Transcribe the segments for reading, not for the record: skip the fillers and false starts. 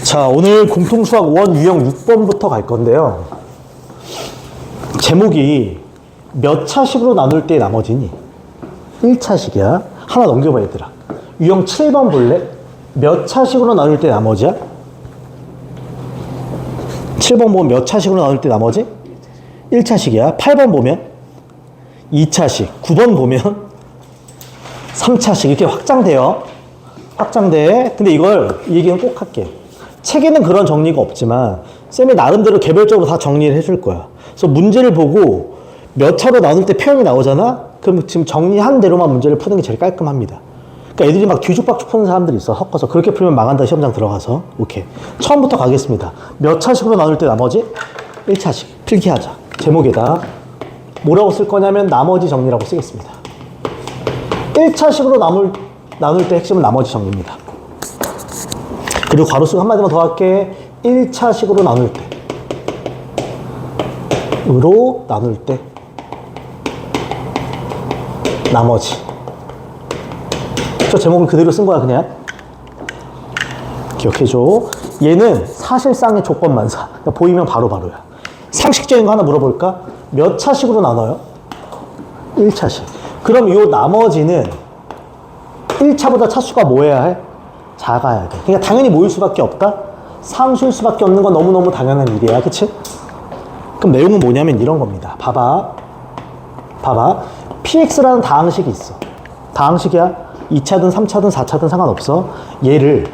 자, 오늘 공통수학 5원 유형 6번부터 갈 건데요. 제목이 몇 차식으로 나눌 때 나머지니? 1차식이야. 하나 넘겨봐, 얘들아. 유형 7번 볼래? 몇 차식으로 나눌 때 나머지야? 7번 보면 몇 차식으로 나눌 때 나머지? 1차식이야. 8번 보면 2차식. 9번 보면 3차식. 이렇게 확장돼요. 확장돼. 근데 이걸 이 얘기는 꼭 할게. 책에는 그런 정리가 없지만 쌤이 나름대로 개별적으로 다 정리를 해줄 거야. 그래서 문제를 보고 몇 차로 나눌 때 표현이 나오잖아? 그럼 지금 정리한 대로만 문제를 푸는 게 제일 깔끔합니다. 그러니까 애들이 막 뒤죽박죽 푸는 사람들이 있어. 섞어서. 그렇게 풀면 망한다. 시험장 들어가서. 오케이. 처음부터 가겠습니다. 몇 차식으로 나눌 때 나머지? 1차식. 필기하자. 제목에다 뭐라고 쓸 거냐면 나머지 정리라고 쓰겠습니다. 1차식으로 나눌 때 핵심은 나머지 정리입니다. 그리고 괄호 쓰고 한마디만 더 할게. 1차식으로 나눌 때 으로 나눌 때 나머지. 저 제목을 그대로 쓴 거야 그냥. 기억해줘. 얘는 사실상의 조건만사. 그러니까 보이면 바로바로야. 상식적인 거 하나 물어볼까? 몇 차식으로 나눠요? 1차식. 그럼 요 나머지는 1차보다 차수가 뭐 해야 해? 작아야 돼. 그러니까 당연히 모일 수밖에 없다? 상수일 수밖에 없는 건 너무너무 당연한 일이야. 그치? 그럼 내용은 뭐냐면 이런 겁니다. 봐봐. px라는 다항식이 있어. 다항식이야. 2차든 3차든 4차든 상관없어. 얘를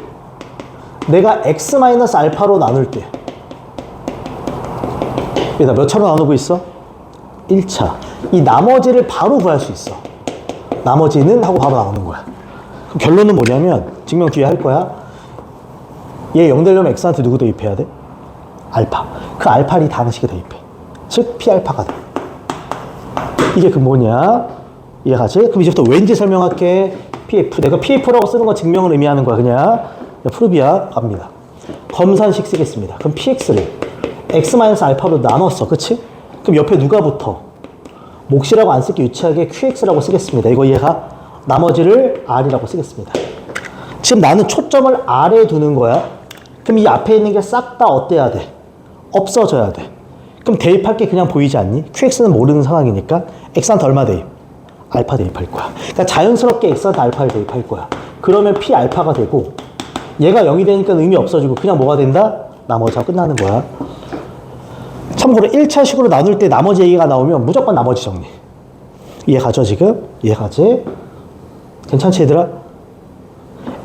내가 x-알파로 나눌 때 얘가 몇 차로 나누고 있어? 1차. 이 나머지를 바로 구할 수 있어. 나머지는 하고 바로 나오는 거야. 결론은 뭐냐면 증명 뒤에 할 거야. 얘 0 되려면 x한테 누구 대입해야 돼? 알파. 그 알파를 이 다항식에 대입해. 즉 p알파가 돼. 이게 근본이야. 이해가지? 그럼 이제부터 왠지 설명할게. pf. 내가 pf라고 쓰는 건 증명을 의미하는 거야. 그냥 프루비아 갑니다. 검산식 쓰겠습니다. 그럼 px를 x-알파로 나눴어. 그치? 그럼 옆에 누가 붙어? 몫이라고 안 쓸게 유치하게 qx라고 쓰겠습니다. 이거 얘가 나머지를 r이라고 쓰겠습니다. 지금 나는 초점을 r에 두는 거야. 그럼 이 앞에 있는 게 싹 다 어때야 돼? 없어져야 돼. 그럼 대입할 게 그냥 보이지 않니? qx는 모르는 상황이니까 x한테 얼마 대입? 알파 대입할 거야. 그러니까 자연스럽게 x한테 알파를 대입할 거야. 그러면 p 알파가 되고 얘가 0이 되니까 의미 없어지고 그냥 뭐가 된다? 나머지가 끝나는 거야. 참고로 1차식으로 나눌 때 나머지 얘기가 나오면 무조건 나머지 정리. 이해가죠 지금? 이해가지? 괜찮지 얘들아?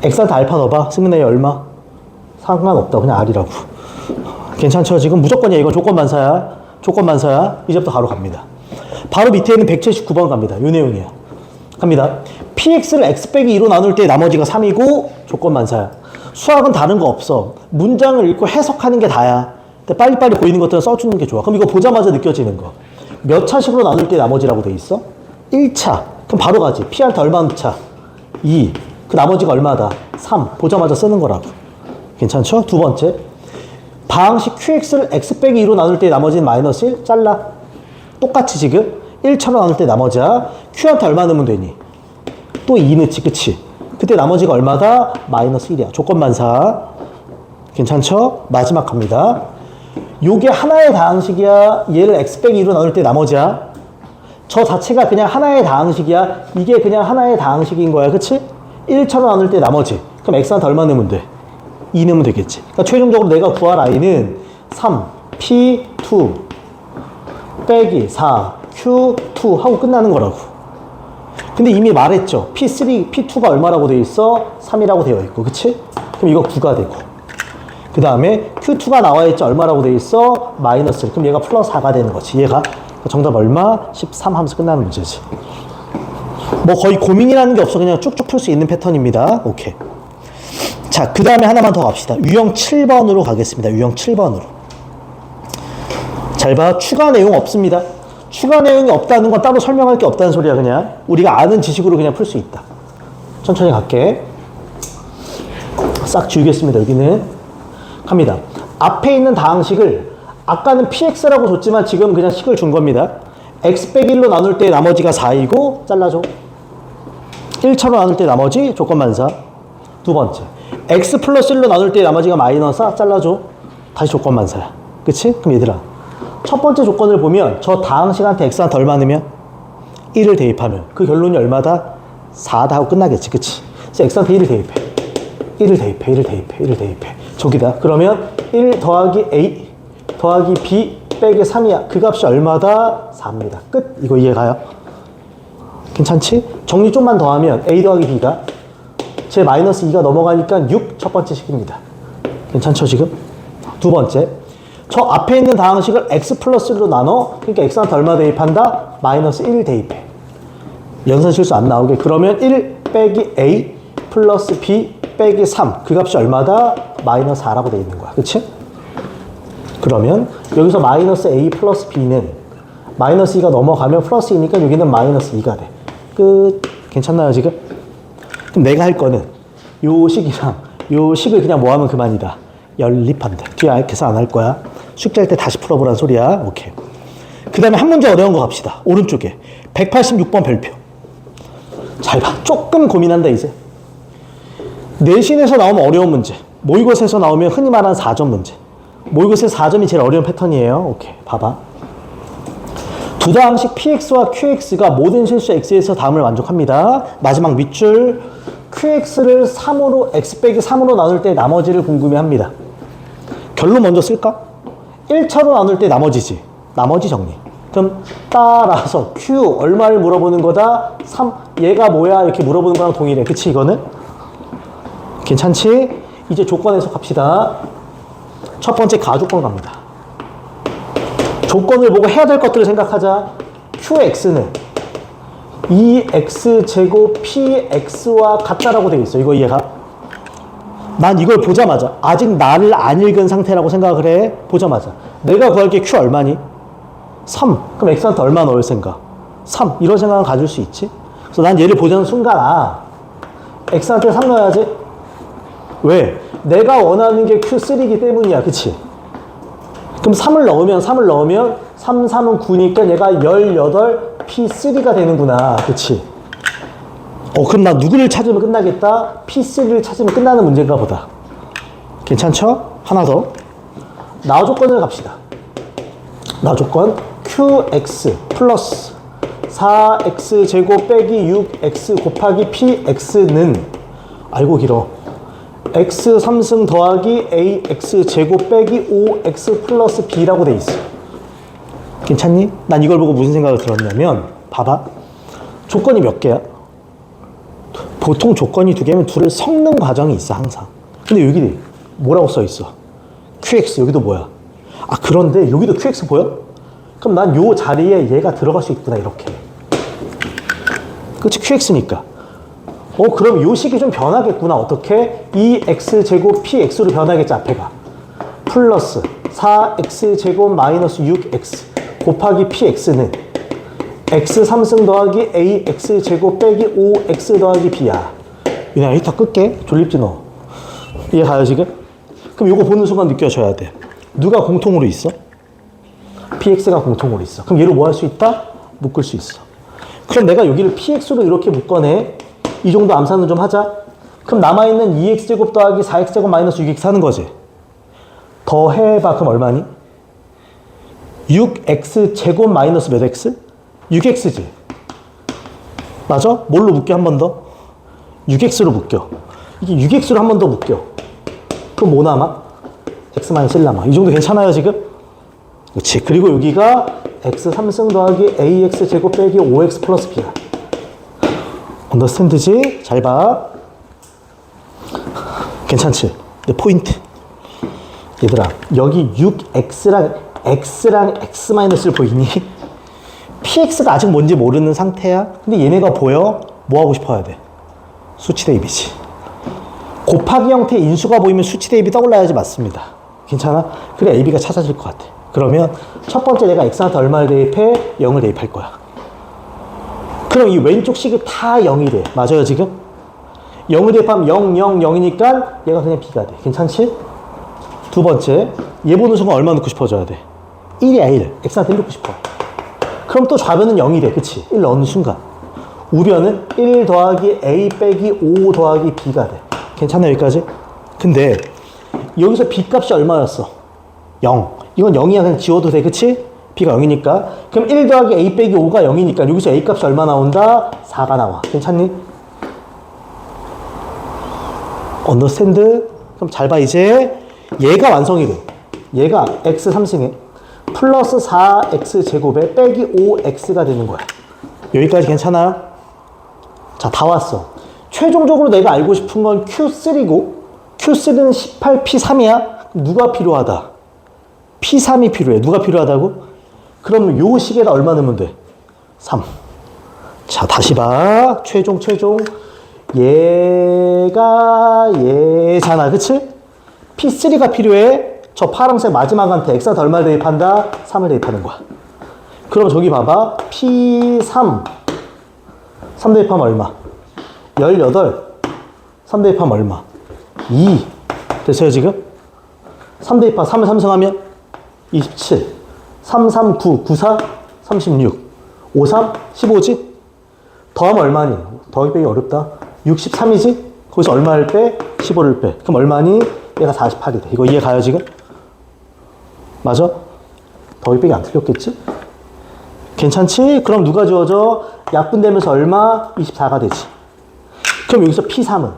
x한테 알파 넣어봐. 쓰면 내 얼마? 상관없다. 그냥 r이라고. 괜찮죠 지금? 무조건이야. 이건 조건만사야. 조건만사야. 이제부터 바로 갑니다. 바로 밑에 있는 179번 갑니다. 요 내용이야. 갑니다. px를 x 빼기 2로 나눌 때 나머지가 3이고 조건만사야. 수학은 다른 거 없어. 문장을 읽고 해석하는 게 다야. 근데 빨리빨리 보이는 것들은 써주는 게 좋아. 그럼 이거 보자마자 느껴지는 거. 몇 차식으로 나눌 때 나머지라고 돼 있어? 1차. 그럼 바로 가지. p한테 얼마나 차? 2. 그 나머지가 얼마다? 3. 보자마자 쓰는 거라고. 괜찮죠? 두 번째. 방식 qx를 x 빼기 2로 나눌 때 나머지는 마이너스 1? 잘라. 똑같이 지금 1차로 나눌 때 나머지야. q한테 얼마 넣으면 되니? 또 2 넣지. 그치? 그때 나머지가 얼마다? 마이너스 1이야. 조건만사. 괜찮죠? 마지막 갑니다. 요게 하나의 다항식이야. 얘를 x 빼기 2로 나눌 때 나머지야. 저 자체가 그냥 하나의 다항식이야. 이게 그냥 하나의 다항식인 거야. 그치? 1차로 나눌 때 나머지. 그럼 x한테 얼마 넣으면 돼? 2 넣으면 되겠지. 그러니까 최종적으로 내가 구할 i는 3, p2 빼기 4, q2 하고 끝나는 거라고. 근데 이미 말했죠. p3, p2가 얼마라고 되어 있어? 3이라고 되어 있고. 그치? 그럼 이거 9가 되고. 그 다음에 q2가 나와 있지. 얼마라고 되어 있어? 마이너스 1. 그럼 얘가 플러스 4가 되는 거지. 얘가. 정답 얼마? 13 하면서 끝나는 문제지. 뭐 거의 고민이라는 게 없어. 그냥 쭉쭉 풀 수 있는 패턴입니다. 오케이. 자, 그 다음에 하나만 더 갑시다. 유형 7번으로 가겠습니다. 유형 7번으로. 잘 봐. 추가 내용 없습니다. 추가 내용이 없다는 건 따로 설명할 게 없다는 소리야. 그냥 우리가 아는 지식으로 그냥 풀 수 있다. 천천히 갈게. 싹 지우겠습니다. 여기는 갑니다. 앞에 있는 다항식을 아까는 px라고 줬지만 지금 그냥 식을 준 겁니다. x 빼기 1로 나눌 때 나머지가 4이고 잘라줘. 1차로 나눌 때 나머지 조건만사. 두 번째, x 플러스 1로 나눌 때 나머지가 마이너스 잘라줘. 다시 조건만 사야. 그치? 그럼 얘들아, 첫 번째 조건을 보면 저 다항식한테 x가 덜 많으면 1을 대입하면 그 결론이 얼마다? 4다 하고 끝나겠지. 그치? 그래서 x한테 1을 대입해. 1을 대입해. 1을 대입해. 1을 대입해. 저기다. 그러면 1 더하기 a 더하기 b 빼기 3이야. 그 값이 얼마다? 4입니다. 끝. 이거 이해가요? 괜찮지? 정리 좀만 더 하면 a 더하기 b가 제 마이너스 2가 넘어가니까 6 첫 번째 식입니다. 괜찮죠 지금? 두 번째, 저 앞에 있는 다항식을 x 플러스 1로 나눠. 그러니까 x한테 얼마 대입한다? 마이너스 1 대입해. 연산 실수 안 나오게. 그러면 1 빼기 a 플러스 b 빼기 3. 그 값이 얼마다? 마이너스 4라고 돼 있는 거야. 그치? 그러면 여기서 마이너스 a 플러스 b는 마이너스 2가 넘어가면 플러스 2니까 여기는 마이너스 2가 돼. 끝. 괜찮나요 지금? 그럼 내가 할 거는 요 식이랑 요 식을 그냥 뭐 하면 그만이다. 연립한다. 뒤에 계산 안 할 거야. 숙제할 때 다시 풀어보란 소리야. 오케이. 그 다음에 한 문제 어려운 거 갑시다. 오른쪽에 186번 별표. 잘 봐. 조금 고민한다 이제. 내신에서 나오면 어려운 문제, 모의고사에서 나오면 흔히 말하는 4점 문제. 모의고사에서 4점이 제일 어려운 패턴이에요. 오케이. 봐봐. 두 다항식 px와 qx가 모든 실수 x에서 다음을 만족합니다. 마지막 밑줄 qx를 3으로 x 빼기 3으로 나눌 때 나머지를 궁금해합니다. 결론 먼저 쓸까? 1차로 나눌 때 나머지지. 나머지 정리. 그럼 따라서 q 얼마를 물어보는 거다? 3. 얘가 뭐야? 이렇게 물어보는 거랑 동일해. 그치 이거는? 괜찮지? 이제 조건 해석합시다. 첫 번째 가조건 갑니다. 조건을 보고 해야 될 것들을 생각하자. qx는 2x제곱 px와 같다라고 되어 있어. 이거 이해가? 난 이걸 보자마자 아직 나를 안 읽은 상태라고 생각을 해. 보자마자 내가 구할 게 q 얼마니? 3. 그럼 x한테 얼마 넣을 생각? 3. 이런 생각을 가질 수 있지. 그래서 난 얘를 보자는 순간 x한테 3 넣어야지. 왜? 내가 원하는 게 q3이기 때문이야. 그치? 그럼 3을 넣으면 3, 3은 9니까 얘가 18 P3가 되는구나. 그치? 그럼 나 누구를 찾으면 끝나겠다? P3를 찾으면 끝나는 문제인가 보다. 괜찮죠? 하나 더. 나 조건을 갑시다. 나 조건 QX 플러스 4X제곱 빼기 6X 곱하기 PX는 알고 길어. x 3승 더하기 ax 제곱 빼기 5x 플러스 b라고 돼 있어. 괜찮니? 난 이걸 보고 무슨 생각을 들었냐면 봐봐. 조건이 몇 개야? 보통 조건이 2개면 둘을 섞는 과정이 있어 항상. 근데 여기 뭐라고 써 있어? qx. 여기도 뭐야? 그런데 여기도 qx 보여? 그럼 난 요 자리에 얘가 들어갈 수 있구나 이렇게. 그치? qx니까. 그럼 요 식이 좀 변하겠구나. 어떻게? 2x제곱 px로 변하겠지, 앞에가. 플러스 4x제곱 마이너스 6x 곱하기 px는 x 3승 더하기 ax제곱 빼기 5x 더하기 b야. 그냥 여기 다 끌게. 졸립지 너. 이해 가요 지금? 그럼 요거 보는 순간 느껴져야 돼. 누가 공통으로 있어? px가 공통으로 있어. 그럼 얘를 뭐 할 수 있다? 묶을 수 있어. 그럼 내가 여기를 px로 이렇게 묶어내. 이 정도 암산은 좀 하자. 그럼 남아있는 2x제곱 더하기 4x제곱 마이너스 6x 하는 거지. 더 해봐. 그럼 얼마니? 6x제곱 마이너스 몇 x? 6x지. 맞아? 뭘로 묶여 한 번 더? 6x로 묶여. 이게 6x로 한 번 더 묶여. 그럼 뭐 남아? x 마이너스 1 남아. 이 정도 괜찮아요 지금? 그렇지. 그리고 여기가 x 3승 더하기 ax 제곱 빼기 5x 플러스 b야. 언더스탠드지? 잘 봐. 괜찮지? 근데 포인트. 얘들아, 여기 6x랑 x랑 x-를 보이니? px가 아직 뭔지 모르는 상태야? 근데 얘네가 보여? 뭐 하고 싶어야 돼? 수치 대입이지. 곱하기 형태의 인수가 보이면 수치 대입이 떠올라야지. 맞습니다. 괜찮아? 그래 ab가 찾아질 것 같아. 그러면 첫 번째 내가 x한테 얼마를 대입해? 0을 대입할 거야. 그럼 이 왼쪽 식이 다 0이 돼. 맞아요 지금? 0을 대입하면 0, 0, 0이니까 얘가 그냥 b가 돼. 괜찮지? 두 번째, 얘 보는 순간 얼마 넣고 싶어져야 돼? 1이야 1. x한테 1 넣고 싶어. 그럼 또 좌변은 0이 돼. 그치? 1 넣는 순간 우변은 1 더하기 a 빼기 5 더하기 b가 돼. 괜찮아 여기까지? 근데 여기서 B 값이 얼마였어? 0. 이건 0이야. 그냥 지워도 돼. 그치? B가 0이니까. 그럼 1 더하기 A 빼기 5가 0이니까 여기서 A 값이 얼마 나온다? 4가 나와. 괜찮니? 언더스탠드? 그럼 잘 봐. 이제 얘가 완성이 돼. 얘가 x 3승에 플러스 4x 제곱에 빼기 5x가 되는 거야. 여기까지 괜찮아요? 자, 다 왔어. 최종적으로 내가 알고 싶은 건 Q3고 Q3는 18P3이야. 누가 필요하다? P3이 필요해. 누가 필요하다고? 그럼 요 식에다 얼마 넣으면 돼? 3. 자, 다시 봐. 최종. 얘가 얘잖아. 그치? P3가 필요해. 저 파란색 마지막한테 x한테 얼마를 대입한다? 3을 대입하는 거야. 그럼 저기 봐봐. P3 3 대입하면 얼마? 18 3 대입하면 얼마? 2 됐어요 지금? 3 대입하 3을 삼성하면 27 3, 3, 9, 9, 4 36 5, 3, 15지? 더하면 얼마니? 더하기 빼기 어렵다. 63이지? 거기서 얼마를 빼? 15를 빼. 그럼 얼마니? 얘가 48이 돼. 이거 이해 가요 지금? 맞아? 더하기 빼기 안 틀렸겠지? 괜찮지? 그럼 누가 지워져? 약분되면서 얼마? 24가 되지. 그럼 여기서 P3은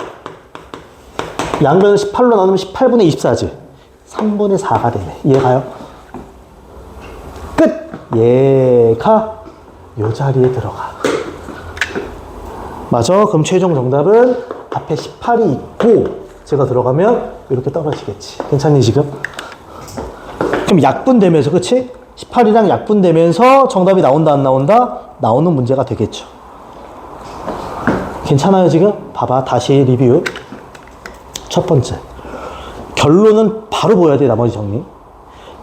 양변을 18로 나누면 18분의 24지. 3분의 4가 되네. 이해 가요? 끝! 얘가 요 자리에 들어가. 맞아? 그럼 최종 정답은 앞에 18이 있고 제가 들어가면 이렇게 떨어지겠지. 괜찮니 지금? 그럼 약분되면서, 그치? 18이랑 약분되면서 정답이 나온다 안 나온다? 나오는 문제가 되겠죠. 괜찮아요 지금? 봐봐. 다시 리뷰. 첫 번째, 결론은 바로 보여야 돼. 나머지 정리.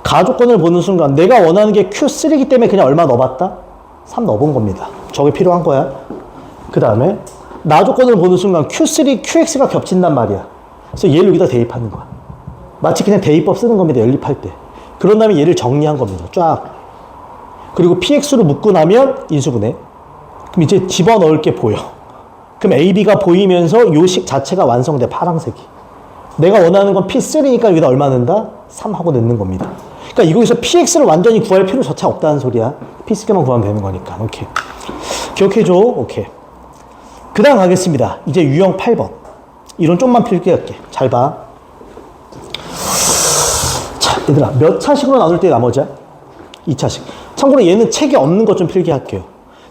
가조건을 보는 순간 내가 원하는 게 Q3이기 때문에 그냥 얼마 넣어봤다? 3 넣어본 겁니다. 저게 필요한 거야. 그 다음에 나조건을 보는 순간 Q3, QX가 겹친단 말이야. 그래서 얘를 여기다 대입하는 거야. 마치 그냥 대입법 쓰는 겁니다. 연립할 때. 그런 다음에 얘를 정리한 겁니다. 쫙. 그리고 PX로 묶고 나면 인수분해. 그럼 이제 집어넣을 게 보여. 그럼 AB가 보이면서 요 식 자체가 완성돼. 파란색이. 내가 원하는 건 P3니까 여기다 얼마 넣는다? 3 하고 넣는 겁니다. 그러니까 여기서 PX를 완전히 구할 필요조차 없다는 소리야. P3만 구하면 되는 거니까. 오케이. 기억해줘. 오케이. 그 다음 가겠습니다. 이제 유형 8번. 이론 좀만 필기할게. 잘 봐. 자, 얘들아. 몇 차식으로 나눌 때 나머지야? 2차식. 참고로 얘는 책에 없는 것 좀 필기할게요.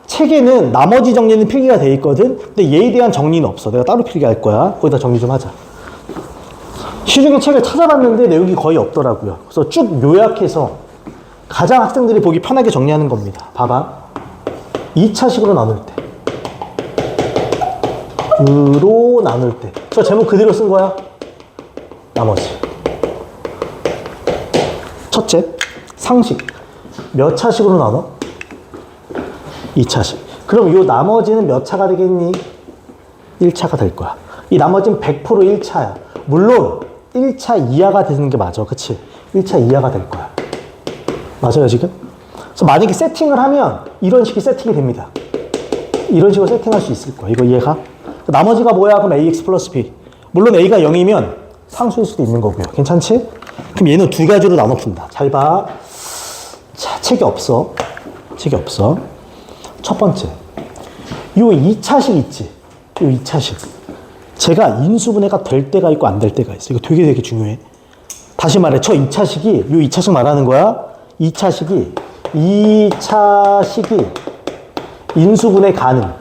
책에는 나머지 정리는 필기가 돼 있거든. 근데 얘에 대한 정리는 없어. 내가 따로 필기할 거야. 거기다 정리 좀 하자. 시중에 책을 찾아봤는데 내용이 거의 없더라고요. 그래서 쭉 요약해서 가장 학생들이 보기 편하게 정리하는 겁니다. 봐봐. 2차식으로 나눌 때. 으로 나눌 때. 저 제목 그대로 쓴 거야. 나머지. 첫째, 상식. 몇 차식으로 나눠? 2차식. 그럼 요 나머지는 몇 차가 되겠니? 1차가 될 거야. 이 나머지는 100% 1차야. 물론 1차 이하가 되는 게 맞아. 그치? 1차 이하가 될 거야. 맞아요 지금? 그래서 만약에 세팅을 하면 이런 식이 세팅이 됩니다. 이런 식으로 세팅할 수 있을 거야. 이거 이해가? 나머지가 뭐야? 그럼 AX 플러스 B. 물론 A가 0이면 상수일 수도 있는 거고요. 괜찮지? 그럼 얘는 두 가지로 나눠 푼다. 잘 봐. 자, 책이 없어. 책이 없어. 첫 번째. 요 2차식 있지? 요 2차식. 제가 인수분해가 될 때가 있고 안 될 때가 있어. 이거 되게 중요해. 다시 말해. 저 2차식이, 요 2차식 말하는 거야. 2차식이 인수분해 가능.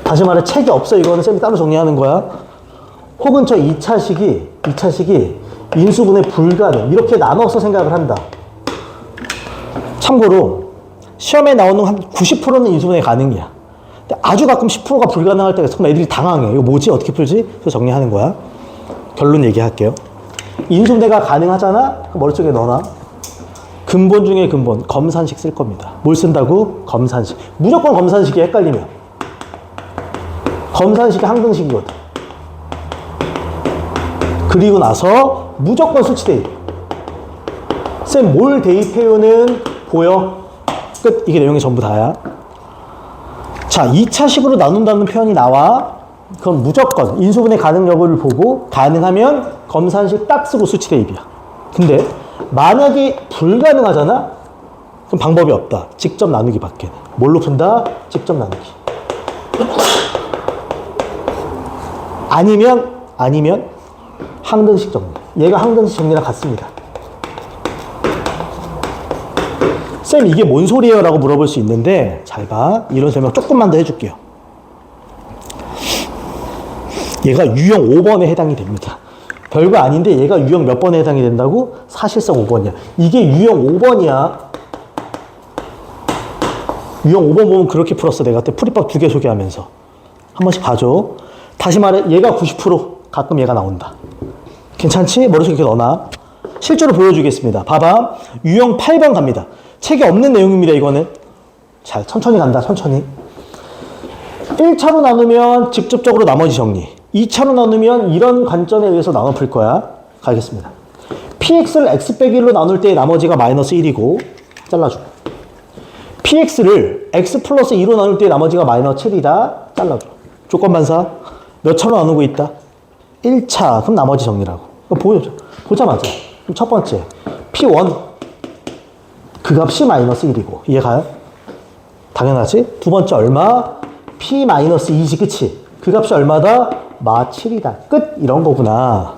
다시 말해. 책이 없어. 이거는 쌤이 따로 정리하는 거야. 혹은 저 2차식이 인수분해 불가능. 이렇게 나눠서 생각을 한다. 참고로 시험에 나오는 한 90%는 인수분해 가능이야. 근데 아주 가끔 10%가 불가능할 때가 있어. 그럼 애들이 당황해. 이거 뭐지? 어떻게 풀지? 그래서 정리하는 거야. 결론 얘기할게요. 인수분해가 가능하잖아? 머릿속에 넣어놔. 근본 중에 근본. 검산식 쓸 겁니다. 뭘 쓴다고? 검산식. 무조건 검산식이 헷갈리면. 검산식이 항등식이거든. 그리고 나서 무조건 수치 대입. 쌤, 뭘 대입해요는 보여? 끝. 이게 내용이 전부 다야. 자, 2차식으로 나눈다는 표현이 나와. 그럼 무조건 인수분해 가능 여부를 보고 가능하면 검산식 딱 쓰고 수치 대입이야. 근데 만약에 불가능하잖아? 그럼 방법이 없다. 직접 나누기 밖에는. 뭘로 푼다? 직접 나누기. 아니면 항등식 정리. 얘가 항등식 정리랑 같습니다. 쌤 이게 뭔 소리예요? 라고 물어볼 수 있는데 잘 봐. 이런 설명 조금만 더 해줄게요. 얘가 유형 5번에 해당이 됩니다. 별거 아닌데 얘가 유형 몇 번에 해당이 된다고? 사실상 5번이야. 이게 유형 5번이야. 유형 5번 보면 그렇게 풀었어. 내가 그때 풀이법 2개 소개하면서. 한 번씩 봐줘. 다시 말해 얘가 90% 가끔 얘가 나온다. 괜찮지? 머릿속에 이렇게 넣어놔. 실제로 보여주겠습니다. 봐봐. 유형 8번 갑니다. 책에 없는 내용입니다. 이거는. 자, 천천히 간다. 천천히. 1차로 나누면 직접적으로 나머지 정리. 2차로 나누면 이런 관점에 의해서 나눠 풀 거야. 가겠습니다. px를 x 빼기 1로 나눌 때 나머지가 마이너스 1이고 잘라줘. px를 x 플러스 2로 나눌 때 나머지가 마이너스 7이다. 잘라줘. 조건반사 몇 차로 나누고 있다? 1차. 그럼 나머지 정리라고. 보자마자. 그럼 첫 번째 p1 그 값이 마이너스 1이고 이해가요? 당연하지? 두 번째 얼마? p 마이너스 2지 그치? 그 값이 얼마다? 마 7이다. 끝. 이런 거구나.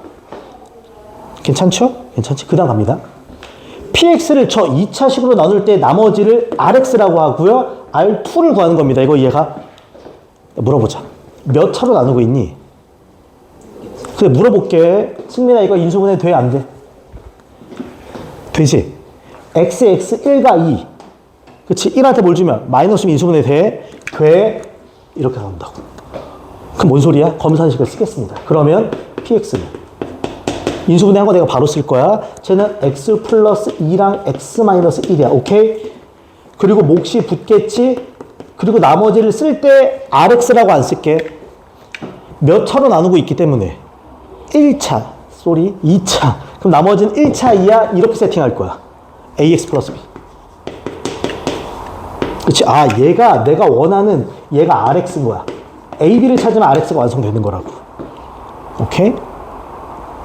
괜찮죠? 괜찮지? 그 다음 갑니다. px를 저 2차식으로 나눌 때 나머지를 rx라고 하고요. r2를 구하는 겁니다. 이거 이해가? 물어보자. 몇 차로 나누고 있니? 그래 물어볼게. 승민아 이거 인수분해 돼? 안 돼? 되지? x 1과 2 그치? 1한테 뭘 주면 마이너스면 인수분해 돼? 돼? 이렇게 나온다고. 그럼 뭔 소리야? 검산식을 쓰겠습니다. 그러면 px는 인수분해한 거 내가 바로 쓸 거야. 쟤는 x 플러스 2랑 x 마이너스 1이야. 오케이? 그리고 몫이 붙겠지? 그리고 나머지를 쓸 때 rx라고 안 쓸게. 몇 차로 나누고 있기 때문에 1차, 2차. 그럼 나머지는 1차 이하 이렇게 세팅할 거야. ax 플러스 b. 그치? 아, 얘가 내가 원하는 얘가 rx인 거야. a, b를 찾으면 rx가 완성되는 거라고. 오케이?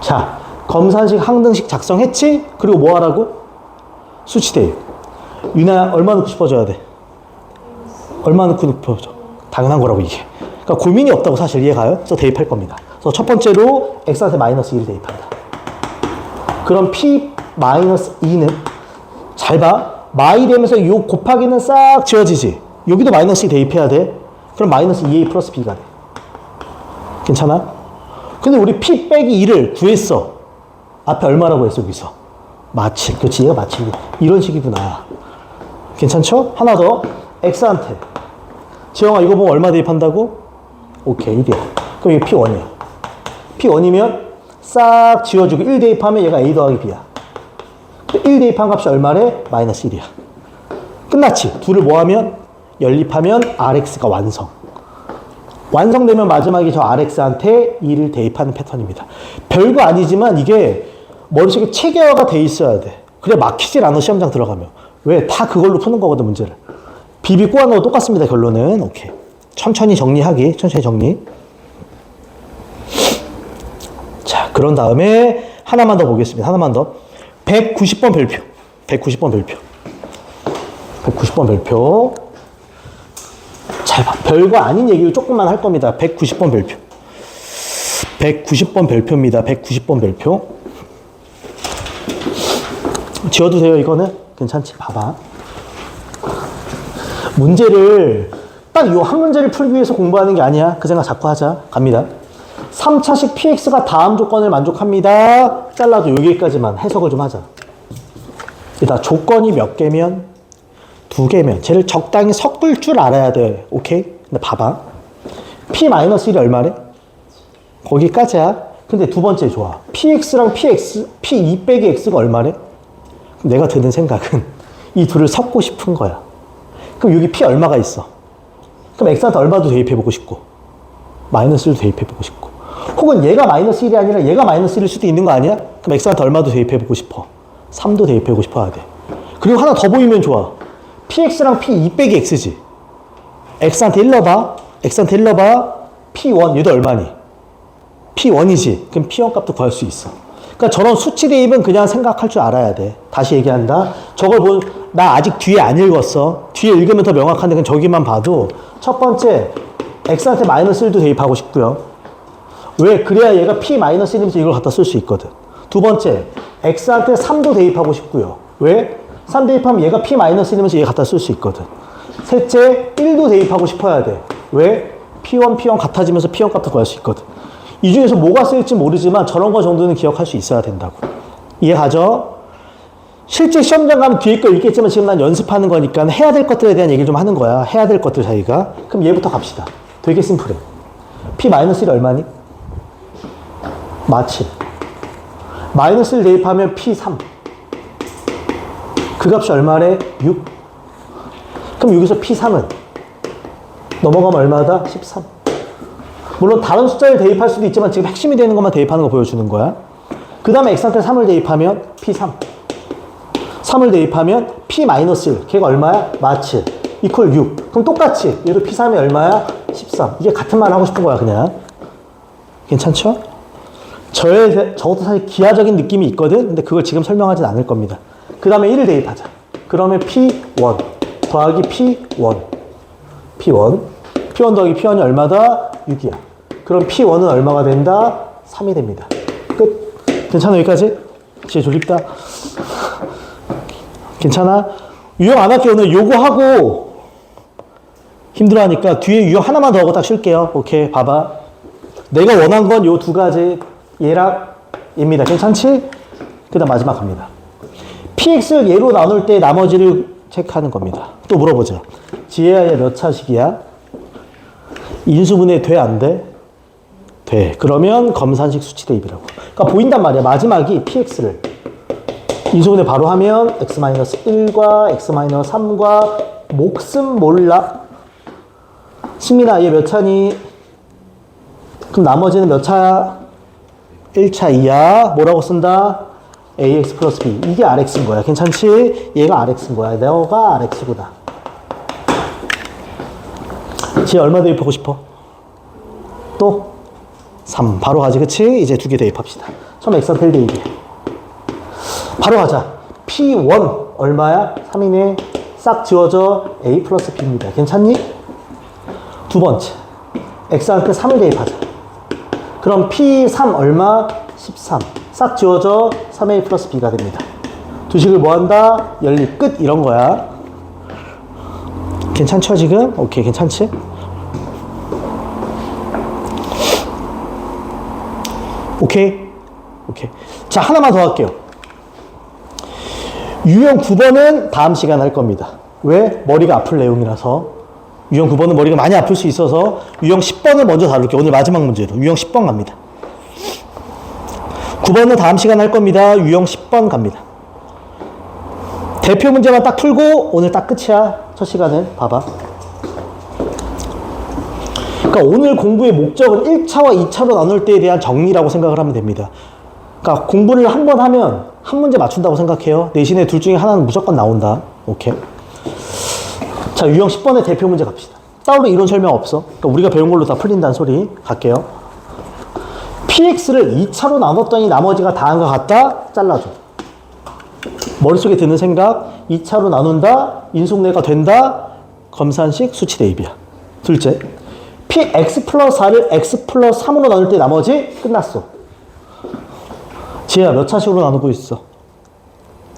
자, 검산식, 항등식 작성했지? 그리고 뭐 하라고? 수치 대입. 유나야, 얼마 넣고 싶어져야 돼? 얼마 넣고 싶어져? 당연한 거라고, 이게. 그러니까 고민이 없다고 사실 이해가요? 그래서 대입할 겁니다. 그래서 첫 번째로 x한테 마이너스 1을 대입한다. 그럼 p 마이너스 2는 잘 봐. 마이 되면서 요 곱하기는 싹 지워지지. 여기도 마이너스 2 대입해야 돼. 그럼 마이너스 2a 플러스 b가 돼. 괜찮아? 근데 우리 p 빼기 2를 구했어. 앞에 얼마라고 했어 여기서? 마7. 그렇지, 얘가 마7. 이런 식이구나. 괜찮죠? 하나 더. x한테 지영아 이거 보면 얼마 대입한다고? 오케이 1이야. 그럼 이게 p1이야. p1이면 싹 지워주고 1 대입하면 얘가 a 더하기 b야. 1 대입한 값이 얼마래? 마이너스 1이야. 끝났지? 둘을 뭐하면? 연립하면 rx가 완성. 완성되면 마지막에 저 rx한테 2를 대입하는 패턴입니다. 별거 아니지만 이게 머릿속에 체계화가 돼 있어야 돼. 그래 막히질 않아 시험장 들어가면. 왜? 다 그걸로 푸는 거거든 문제를. 비비 꼬아넣어 똑같습니다 결론은. 오케이. 천천히 정리하기. 천천히 정리. 자 그런 다음에 하나만 더 보겠습니다. 하나만 더. 190번 별표. 190번 별표. 190번 별표. 잘 봐. 별거 아닌 얘기를 조금만 할 겁니다. 190번 별표. 190번 별표입니다. 190번 별표. 지워도 돼요, 이거는? 괜찮지? 봐봐. 문제를 딱 요 한 문제를 풀기 위해서 공부하는 게 아니야. 그 생각 자꾸 하자. 갑니다. 3차식 px가 다음 조건을 만족합니다. 잘라도 여기까지만 해석을 좀 하자. 일단 조건이 몇 개면? 2개면. 쟤를 적당히 섞을 줄 알아야 돼. 오케이? 근데 봐봐. p-1이 얼마래? 거기까지야. 근데 두 번째 좋아. px랑 p2 빼기 x가 얼마래? 내가 드는 생각은 이 둘을 섞고 싶은 거야. 그럼 여기 p 얼마가 있어? 그럼 x한테 얼마도 대입해보고 싶고 마이너스 1도 대입해보고 싶고 혹은 얘가 마이너스 1이 아니라 얘가 마이너스 1일 수도 있는 거 아니야? 그럼 x한테 얼마도 대입해보고 싶어? 3도 대입해보고 싶어야 돼. 그리고 하나 더 보이면 좋아. px랑 p2 빼기 x지. x한테 1 넣어봐. x한테 1 넣어봐. P1 얘도 얼마니? P1이지. 그럼 P1 값도 구할 수 있어. 그러니까 저런 수치 대입은 그냥 생각할 줄 알아야 돼. 다시 얘기한다. 저걸 나 아직 뒤에 안 읽었어. 뒤에 읽으면 더 명확한데 그냥 저기만 봐도 첫 번째 x한테 마이너스 1도 대입하고 싶고요. 왜? 그래야 얘가 P-1이면서 이걸 갖다 쓸 수 있거든. 두 번째 x한테 3도 대입하고 싶고요. 왜? 3 대입하면 얘가 P-1이면서 얘 갖다 쓸 수 있거든. 셋째 1도 대입하고 싶어야 돼. 왜? P1 같아지면서 P1 값도 구할 수 있거든. 이 중에서 뭐가 쓰일지 모르지만 저런 거 정도는 기억할 수 있어야 된다고. 이해가죠? 실제 시험장 가면 뒤에 거 읽겠지만 지금 난 연습하는 거니까 해야 될 것들에 대한 얘기를 좀 하는 거야. 해야 될 것들 자기가. 그럼 얘부터 갑시다. 되게 심플해. P-1이 얼마니? 마치 마이너스 1 대입하면 P3. 그 값이 얼마래? 6. 그럼 여기서 P3은 넘어가면 얼마다? 13. 물론 다른 숫자를 대입할 수도 있지만 지금 핵심이 되는 것만 대입하는 거 보여주는 거야. 그 다음에 x한테 3을 대입하면 P3. 3을 대입하면 P-1. 걔가 얼마야? 마치 이퀄 6. 그럼 똑같이 얘도 P3이 얼마야? 13. 이게 같은 말을 하고 싶은 거야 그냥. 괜찮죠? 저것도 사실 기하적인 느낌이 있거든. 근데 그걸 지금 설명하진 않을 겁니다. 그 다음에 1을 대입하자. 그러면 P1 더하기 P1. P1 더하기 P1이 얼마다? 6이야. 그럼 P1은 얼마가 된다? 3이 됩니다. 끝. 괜찮아 여기까지? 진짜 졸립다. 괜찮아? 유형 안 할게요. 오늘 요거 하고 힘들어하니까 뒤에 유형 하나만 더 하고 딱 쉴게요. 오케이 봐봐. 내가 원한 건 요 두 가지 얘랑 얘입니다. 괜찮지? 그 다음 마지막 갑니다. px를 얘로 나눌 때 나머지를 체크하는 겁니다. 또 물어보자. 지혜야 얘 몇 차식이야? 인수분해 돼? 안 돼? 돼. 그러면 검산식 수치 대입이라고. 그러니까 보인단 말이야. 마지막이 px를 인수분해 바로 하면 x-1과 x-3과 목숨 몰라. 승민아 얘 몇 차니? 그럼 나머지는 몇 차야? 1차 2야. 뭐라고 쓴다? ax 플러스 b. 이게 rx인 거야. 괜찮지? 얘가 rx인 거야. 너가 rx구나. 쟤 얼마 대입하고 싶어? 또? 3. 바로 가지, 그치? 이제 두 개 대입합시다. 처음 x한테 1 대입이야. 바로 가자. P1 얼마야? 3이네. 싹 지워져. A 플러스 B입니다. 괜찮니? 두 번째. x한테 3을 대입하자. 그럼 P3 얼마? 13. 싹 지워져. 3A 플러스 B가 됩니다. 두 식을 뭐 한다? 연립 끝. 이런 거야. 괜찮죠, 지금? 오케이, 괜찮지? 오케이? 오케이. 자, 하나만 더 할게요. 유형 9번은 다음 시간 할 겁니다. 왜? 머리가 아플 내용이라서. 유형 9번은 머리가 많이 아플 수 있어서 유형 10번을 먼저 다룰게요. 오늘 마지막 문제로. 유형 10번 갑니다. 9번은 다음 시간 할 겁니다. 유형 10번 갑니다. 대표 문제만 딱 풀고 오늘 딱 끝이야. 첫 시간은. 봐봐. 그러니까 오늘 공부의 목적은 1차와 2차로 나눌 때에 대한 정리라고 생각을 하면 됩니다. 그러니까 공부를 한 번 하면 한 문제 맞춘다고 생각해요. 내신에 둘 중에 하나는 무조건 나온다. 오케이. 자, 유형 10번의 대표 문제 갑시다. 따로 이론 설명 없어. 그러니까 우리가 배운 걸로 다 풀린다는 소리 갈게요. px를 2차로 나눴더니 나머지가 다한 것 같다? 잘라줘. 머릿속에 드는 생각, 2차로 나눈다, 인수분해가 된다, 검산식 수치 대입이야. 둘째, px 플러스 4를 x 플러스 3으로 나눌 때 나머지 끝났어. 지혜야 몇 차식으로 나누고 있어?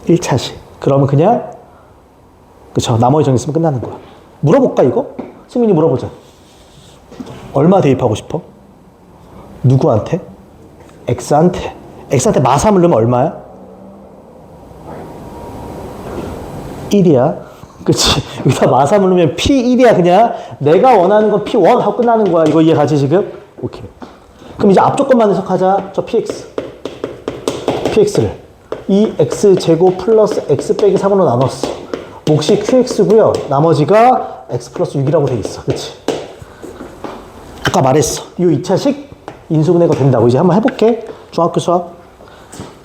1차식. 그러면 그냥 그쵸, 나머지 정했으면 끝나는 거야. 물어볼까 이거? 승민이 물어보자. 얼마 대입하고 싶어? 누구한테? x한테. x한테 마3을 넣으면 얼마야? 1이야. 그치? 여기다 마3을 넣으면 p1이야. 그냥 내가 원하는 건 p1 하고 끝나는 거야. 이거 이해가지 지금? 오케이. 그럼 이제 앞조건만 해석하자. 저 px를 2x제곱 플러스 x 빼기 3으로 나눴어. 몫이 qx고요. 나머지가 x 플러스 6이라고 돼 있어. 그치? 아까 말했어. 이 2차식 인수분해가 된다고. 이제 한번 해볼게. 중학교 수학.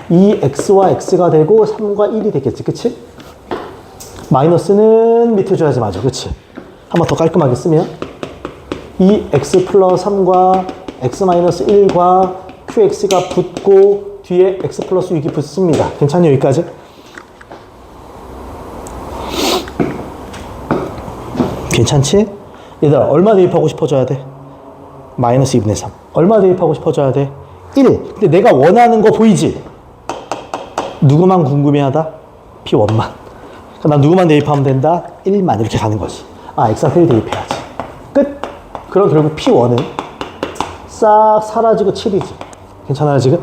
2x와 x가 되고 3과 1이 되겠지. 그치? 마이너스는 밑에 줘야지. 맞아. 그치? 한번 더 깔끔하게 쓰면 이 x 플러스 3과 x 마이너스 1과 qx가 붙고 뒤에 x 플러스 6이 붙습니다. 괜찮니 여기까지? 괜찮지? 얘들아 얼마 대입하고 싶어져야 돼? 마이너스 2분의 3. 얼마 대입하고 싶어져야 돼? 1. 근데 내가 원하는 거 보이지? 누구만 궁금해하다? P1만. 난 누구만 대입하면 된다? 1만 이렇게 가는 거지. 아, x한테 1 대입해야지. 끝. 그럼 결국 P1은 싹 사라지고 7이지. 괜찮아요 지금?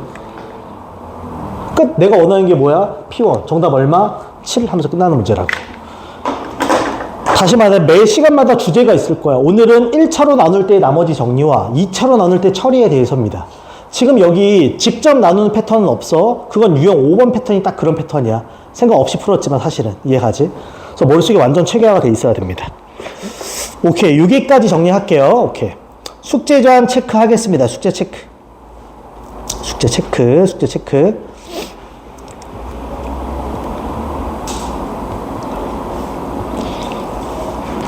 끝. 내가 원하는 게 뭐야? P1. 정답 얼마? 7 하면서 끝나는 문제라고. 다시 말해 매 시간마다 주제가 있을 거야. 오늘은 1차로 나눌 때 나머지 정리와 2차로 나눌 때 처리에 대해서입니다. 지금 여기 직접 나누는 패턴은 없어. 그건 유형 5번 패턴이 딱 그런 패턴이야. 생각 없이 풀었지만 사실은 이해가지? 그래서 머릿속에 완전 체계화가 돼 있어야 됩니다. 오케이, 6위까지 정리할게요. 오케이. 숙제 제한 체크하겠습니다. 숙제 체크. 숙제 체크. 숙제 체크.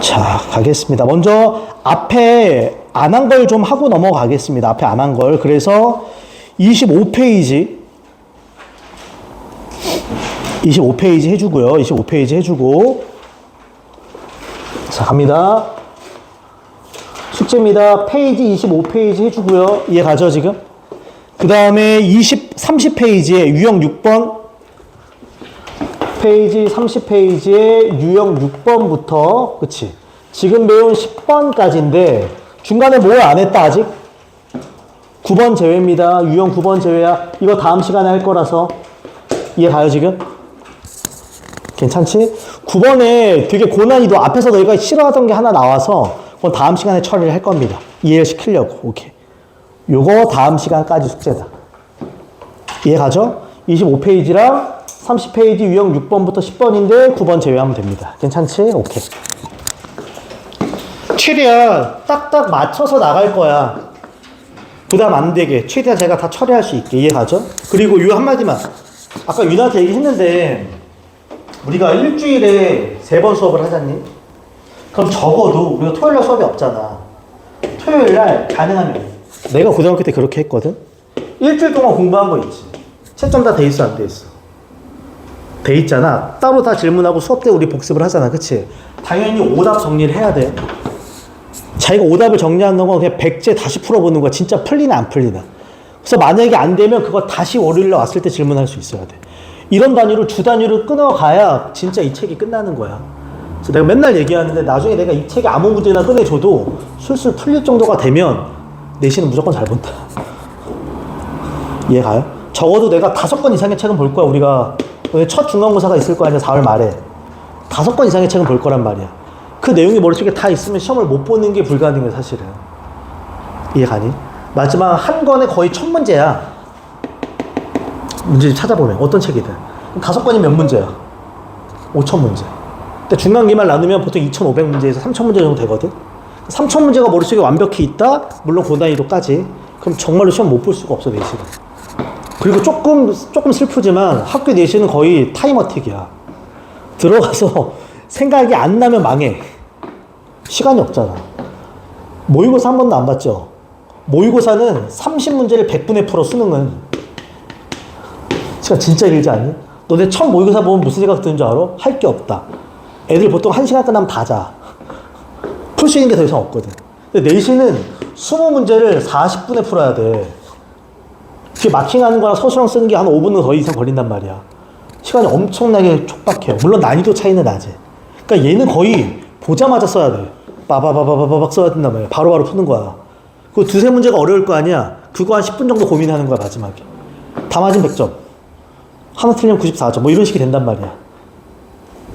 자, 가겠습니다. 먼저 앞에 안 한 걸 좀 하고 넘어가겠습니다. 앞에 안 한 걸. 그래서 25페이지 해주고요. 25페이지 해주고. 자, 갑니다. 숙제입니다. 페이지 25페이지 해주고요. 이해 가죠, 지금? 그 다음에 30페이지에 유형 6번. 페이지 30페이지에 유형 6번부터, 그치? 지금 배운 10번까지인데, 중간에 뭘 안 했다, 아직? 9번 제외입니다. 유형 9번 제외야. 이거 다음 시간에 할 거라서. 이해 가요, 지금? 괜찮지? 9번에 되게 고난이도 앞에서 너희가 싫어하던 게 하나 나와서, 그건 다음 시간에 처리를 할 겁니다. 이해를 시키려고. 오케이. 요거 다음 시간까지 숙제다. 이해 가죠? 25페이지랑 30페이지 유형 6번부터 10번인데 9번 제외하면 됩니다. 괜찮지? 오케이. 최대한 딱딱 맞춰서 나갈 거야. 부담 안 되게. 최대한 제가 다 처리할 수 있게. 이해가죠? 그리고 이 한마디만. 아까 윤한테 얘기했는데 우리가 일주일에 3번 수업을 하잖니? 그럼 적어도 우리가 토요일날 수업이 없잖아. 토요일날 가능하면 내가 고등학교 때 그렇게 했거든? 일주일 동안 공부한 거 있지. 채점 다 돼 있어 안 돼 있어? 돼 있잖아. 따로 다 질문하고 수업 때 우리 복습을 하잖아. 그치? 당연히 오답 정리를 해야 돼. 자기가 오답을 정리하는 건 그냥 100제 다시 풀어보는 거야. 진짜 풀리나 안 풀리나. 그래서 만약에 안 되면 그거 다시 월요일에 왔을 때 질문할 수 있어야 돼. 이런 단위로 주 단위로 끊어가야 진짜 이 책이 끝나는 거야. 그래서 내가 맨날 얘기하는데 나중에 내가 이 책에 아무 문제나 꺼내줘도 술술 풀릴 정도가 되면 내신은 무조건 잘 본다. 이해 가요? 적어도 내가 5권 이상의 책은 볼 거야. 우리가 첫 중간고사가 있을 거 아니야. 4월 말에 5권 이상의 책은 볼 거란 말이야. 그 내용이 머릿속에 다 있으면 시험을 못 보는 게 불가능해 사실은. 이해 가니? 마지막 한 권에 거의 1000문제야. 문제 찾아보면 어떤 책이든 5권이 몇 문제야? 5000문제. 근데 중간기말 나누면 보통 2500문제에서 3000문제 정도 되거든. 3000문제가 머릿속에 완벽히 있다? 물론 고난이도까지. 그럼 정말로 시험 못 볼 수가 없어 내신은. 그리고 조금 슬프지만 학교 내신은 거의 타임어택이야. 들어가서 생각이 안 나면 망해. 시간이 없잖아. 모의고사 한 번도 안 봤죠? 모의고사는 30문제를 100분에 풀어. 수능은 시간 진짜 길지 않니? 너네 첫 모의고사 보면 무슨 생각 드는 줄 알아? 할 게 없다. 애들 보통 1시간 끝나면 다 자. 풀 수 있는 게 더 이상 없거든. 근데 내신은 20문제를 40분에 풀어야 돼. 그게 마킹하는 거랑 서술형 쓰는 게 한 5분은 더 이상 걸린단 말이야. 시간이 엄청나게 촉박해요. 물론 난이도 차이는 나지. 그러니까 얘는 거의 보자마자 써야 돼. 빠바바바바박 써야 된단 말이야. 바로바로 푸는 거야. 그 두세 문제가 어려울 거 아니야. 그거 한 10분 정도 고민하는 거야 마지막에. 다 맞으면 100점. 하나 틀리면 94점. 뭐 이런 식이 된단 말이야.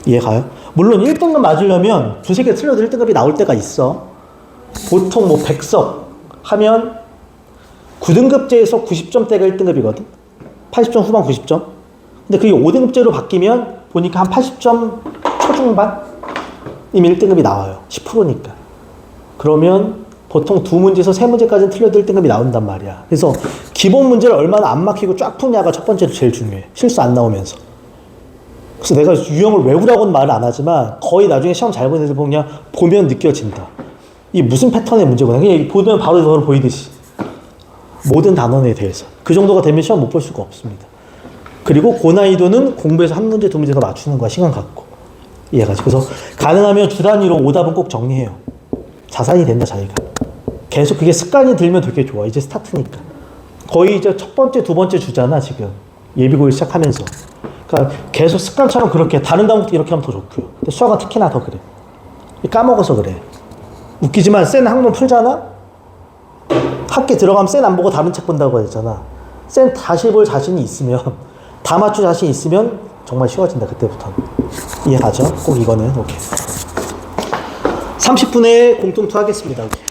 이해 가요? 물론 1등급 맞으려면 두세 개 틀려도 1등급이 나올 때가 있어. 보통 뭐 100석 하면 9등급제에서 90점대가 1등급이거든. 80점 후반 90점. 근데 그게 5등급제로 바뀌면 보니까 한 80점 초중반? 이미 1등급이 나와요. 10%니까. 그러면 보통 2문제에서 3문제까지는 틀려도 1등급이 나온단 말이야. 그래서 기본 문제를 얼마나 안 막히고 쫙 푸냐가 첫 번째로 제일 중요해. 실수 안 나오면서. 그래서 내가 유형을 외우라고는 말을 안 하지만 거의 나중에 시험 잘 보는 애들 보면 느껴진다. 이 무슨 패턴의 문제구나. 그냥 보면 바로 이걸 보이듯이. 모든 단원에 대해서. 그 정도가 되면 시험 못 볼 수가 없습니다. 그리고 고난이도는 공부에서 한 문제, 두 문제 더 맞추는 거야, 시간 갖고. 이해가지. 그래서 가능하면 주 단위로 오답은 꼭 정리해요. 자산이 된다, 자기가. 계속 그게 습관이 들면 되게 좋아. 이제 스타트니까. 거의 이제 첫 번째, 두 번째 주잖아, 지금. 예비고일 시작하면서. 그러니까 계속 습관처럼 그렇게, 다른 과목도 이렇게 하면 더 좋고요. 근데 수학은 특히나 더 그래. 까먹어서 그래. 웃기지만 센 학문 풀잖아? 학기 들어가면 센 안 보고 다른 책 본다고 했잖아. 센 다시 볼 자신이 있으면, 다 맞출 자신이 있으면 정말 쉬워진다, 그때부터는. 이해가죠? 꼭 이거는. 오케이. 30분에 공통투 하겠습니다. 오케이.